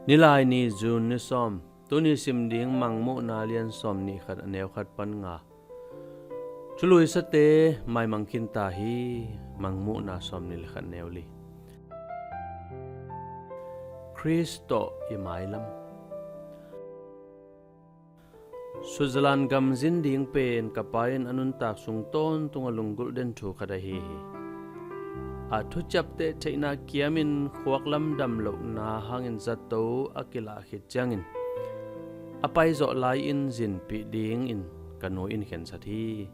Nilai ni June ni som tuni sim ding mangmu na lian som ni khat aneu khat pan nga chului sate mai mangkin ta hi mangmu na som ni khat neu li Kristo imailam Switzerland gam zin ding pen kapain anun tak sung ton tungalunggul den thu khada hi a thu chap te chaina kiamin khuaklam dam lo na hangin zato akila khit changin apai zo lai in zin pi ding in kanu in khen sathi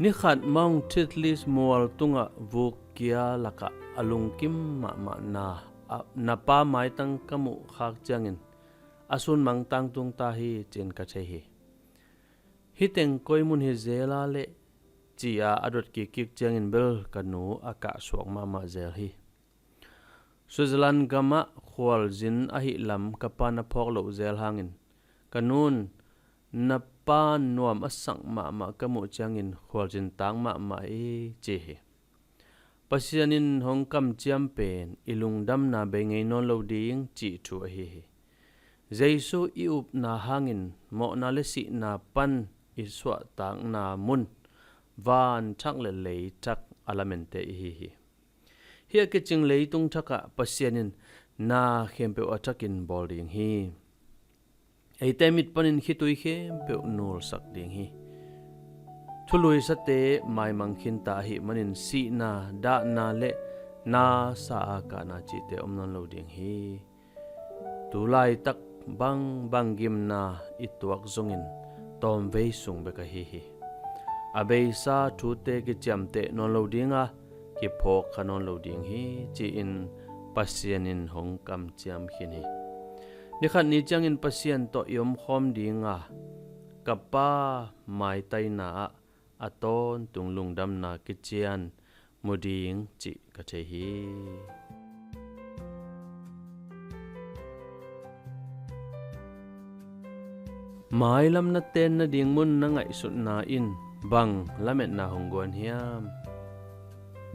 ni khat mong titlis mual tunga vukia laka alungkim ma na pa mai tang kamu khak changin asun mang tang tung ta hi chen ka che hi hiteng koimun hi zela le chia adot ki kik changin bel kanu aka suak ma zel hi Switzerland gama khwal zin a hi lam kapana phok lo zel hangin kanun napa nuam asang ma kamu changin khwal jin tang ma e che hi pasianin hongkam chiam pen ilungdam na be ngei non lo ding chi thu a hi Jesu iup na hangin mo na le si na pan iswa tang na mun van thak le lei thak alamente hi hi ke ching lei tung thaka pasianin na khempe atakin bolding hi ei temit panin khitui khem pe nul sak ding hi thului sate mai mangkhin ta hi manin si na da na le na sa ka na chi te omnon lo ding hi tulai tak bang gim na ituak zongin tom ve sung be ka hi abei sa thu te ki cham te non lo dinga ki phok khanon lo ding hi chi in pasianin hong kam chiam khin hi ni khan ni changin pasian to yom khom dinga kapa mai tai na aton tunglung dam na ki chian muding chi ka the hi mai lam na ten na ding mun na ngai sut na in bang lamet na honggon hiam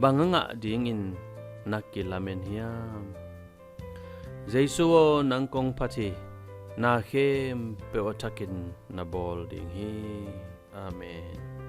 bang nga ding in nakilamen hiam Jesuo nang kong pati na khem pe otakin na bol ding hi amen